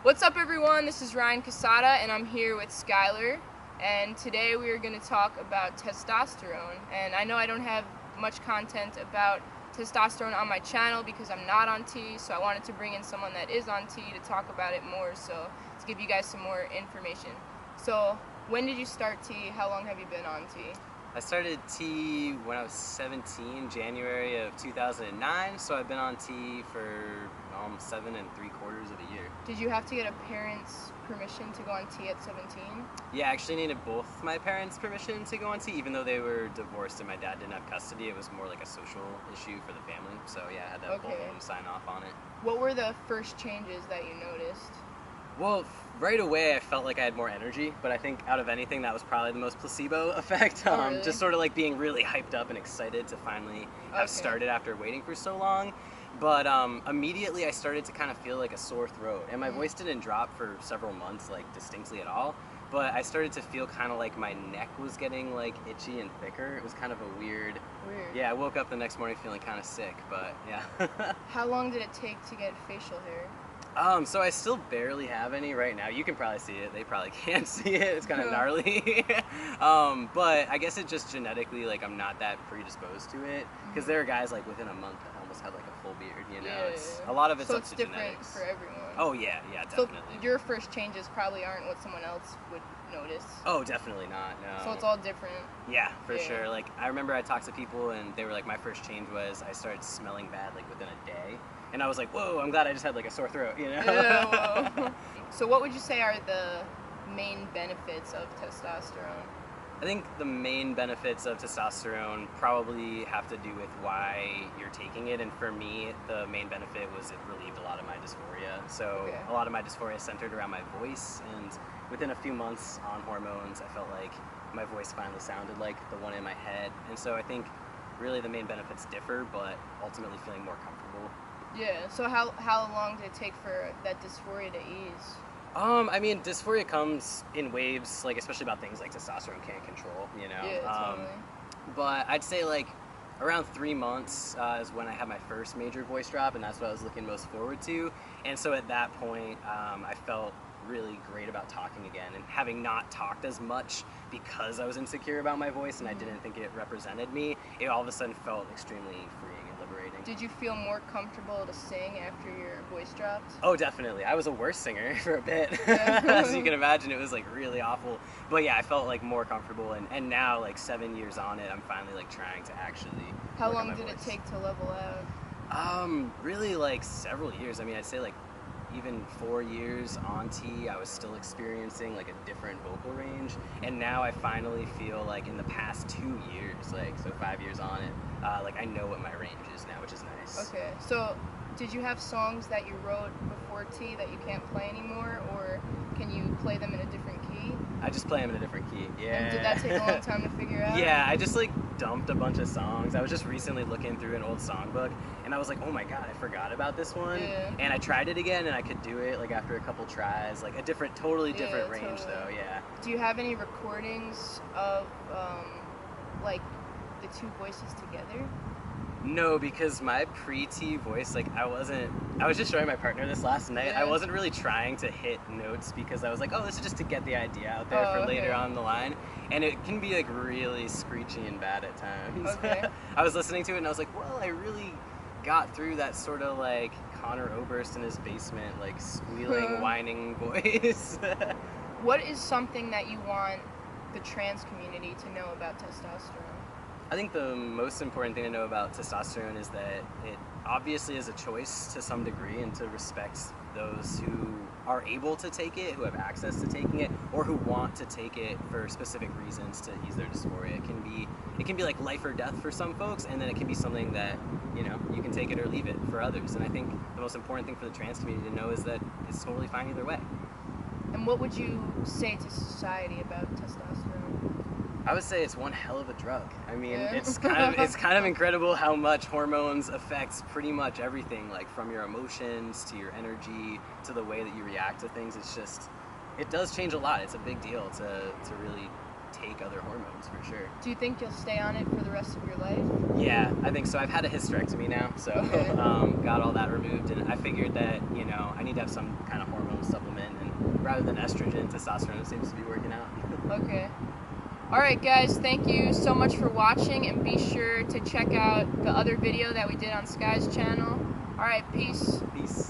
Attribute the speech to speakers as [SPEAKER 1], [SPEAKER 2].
[SPEAKER 1] What's up, everyone? This is Ryan Cassata, and I'm here with Skylar. And today we are going to talk about testosterone. And I know I don't have much content about testosterone on my channel because I'm not on T, so I wanted to bring in someone that is on T to talk about it more, so to give you guys some more information. So, when did you start T? How long have you been on T?
[SPEAKER 2] I started T when I was 17, January of 2009, so I've been on T for 7 3/4 of a year.
[SPEAKER 1] Did you have to get a parent's permission to go on T at 17?
[SPEAKER 2] Yeah, I actually needed both my parents' permission to go on T, even though they were divorced and my dad didn't have custody. It was more like a social issue for the family, so yeah, I had to have both of them sign off on it.
[SPEAKER 1] What were the first changes that you noticed?
[SPEAKER 2] Well, right away I felt like I had more energy, but I think out of anything that was probably the most placebo effect.
[SPEAKER 1] Really?
[SPEAKER 2] Just sort of like being really hyped up and excited to finally have started after waiting for so long. But immediately I started to kind of feel like a sore throat, and my voice didn't drop for several months like distinctly at all, but I started to feel kind of like my neck was getting like itchy and thicker. It was kind of a weird. Yeah, I woke up the next morning feeling kind of sick, but yeah.
[SPEAKER 1] How long did it take to get facial hair?
[SPEAKER 2] So I still barely have any right now. You can probably see it. They probably can't see it. It's kind of gnarly. But I guess it just genetically, like, I'm not that predisposed to it. Because there are guys, like, within a month that almost have, like, a full beard, you know?
[SPEAKER 1] Yeah.
[SPEAKER 2] A lot of it's
[SPEAKER 1] so
[SPEAKER 2] up to genetics.
[SPEAKER 1] So it's different for everyone.
[SPEAKER 2] Oh, yeah, definitely.
[SPEAKER 1] So your first changes probably aren't what someone else would notice.
[SPEAKER 2] Oh, definitely not, no.
[SPEAKER 1] So it's all different.
[SPEAKER 2] Yeah, for sure. Like, I remember I talked to people, and they were like, my first change was I started smelling bad, like, within a day. And I was like, whoa, I'm glad I just had like a sore throat, you know?
[SPEAKER 1] Yeah, whoa. So what would you say are the main benefits of testosterone?
[SPEAKER 2] I think the main benefits of testosterone probably have to do with why you're taking it. And for me, the main benefit was it relieved a lot of my dysphoria. So a lot of my dysphoria centered around my voice. And within a few months on hormones, I felt like my voice finally sounded like the one in my head. And so I think really the main benefits differ, but ultimately feeling more comfortable.
[SPEAKER 1] Yeah, so how long did it take for that dysphoria to ease?
[SPEAKER 2] I mean, dysphoria comes in waves, like, especially about things like testosterone can't control, you know?
[SPEAKER 1] Yeah, totally.
[SPEAKER 2] But I'd say, like, around 3 months is when I had my first major voice drop, and that's what I was looking most forward to. And so at that point, I felt really great about talking again, and having not talked as much because I was insecure about my voice and I didn't think it represented me, it all of a sudden felt extremely freeing and liberating.
[SPEAKER 1] Did you feel more comfortable to sing after your voice dropped?
[SPEAKER 2] Oh, definitely. I was a worse singer for a bit. As you can imagine, it was like really awful. But yeah, I felt like more comfortable, and now, like 7 years on it, I'm finally like trying to actually
[SPEAKER 1] How long did it take to level out?
[SPEAKER 2] Really like several years. I mean, I'd say like even 4 years on T, I was still experiencing like a different vocal range, and now I finally feel like in the past 2 years, like so 5 years on it, like I know what my range is now, which is nice.
[SPEAKER 1] Okay, so did you have songs that you wrote before T that you can't play anymore, or can you play them in a different key?
[SPEAKER 2] I just play them in a different key. Yeah.
[SPEAKER 1] And did that take a long time to figure out?
[SPEAKER 2] Yeah, I just like dumped a bunch of songs. I was just recently looking through an old songbook, and I was like, oh my god, I forgot about this one.
[SPEAKER 1] Yeah.
[SPEAKER 2] And I tried it again, and I could do it like after a couple tries, like a different, totally different range though. Yeah.
[SPEAKER 1] Do you have any recordings of like the two voices together?
[SPEAKER 2] No, because my pre-T voice, like I was just showing my partner this last night.
[SPEAKER 1] Yeah.
[SPEAKER 2] I wasn't really trying to hit notes because I was like, oh, this is just to get the idea out there for later on the line. And it can be like really screechy and bad at times.
[SPEAKER 1] Okay.
[SPEAKER 2] I was listening to it and I was like, well, I really got through that sort of like Connor Oberst in his basement, like squealing, whining voice.
[SPEAKER 1] What is something that you want the trans community to know about testosterone?
[SPEAKER 2] I think the most important thing to know about testosterone is that it obviously is a choice to some degree, and to respect those who are able to take it, who have access to taking it, or who want to take it for specific reasons to ease their dysphoria. It can be like life or death for some folks, and then it can be something that, you know, you can take it or leave it for others. And I think the most important thing for the trans community to know is that it's totally fine either way.
[SPEAKER 1] And what would you say to society about testosterone?
[SPEAKER 2] I would say it's one hell of a drug. I mean, it's kind of incredible how much hormones affects pretty much everything, like from your emotions to your energy to the way that you react to things. It's just, it does change a lot. It's a big deal to really take other hormones for sure.
[SPEAKER 1] Do you think you'll stay on it for the rest of your life?
[SPEAKER 2] Yeah, I think so. I've had a hysterectomy now, so
[SPEAKER 1] Okay.
[SPEAKER 2] got all that removed, and I figured that, you know, I need to have some kind of hormone supplement, and rather than estrogen, testosterone seems to be working out.
[SPEAKER 1] Okay. Alright guys, thank you so much for watching, and be sure to check out the other video that we did on Sky's channel. Alright, peace.
[SPEAKER 2] Peace.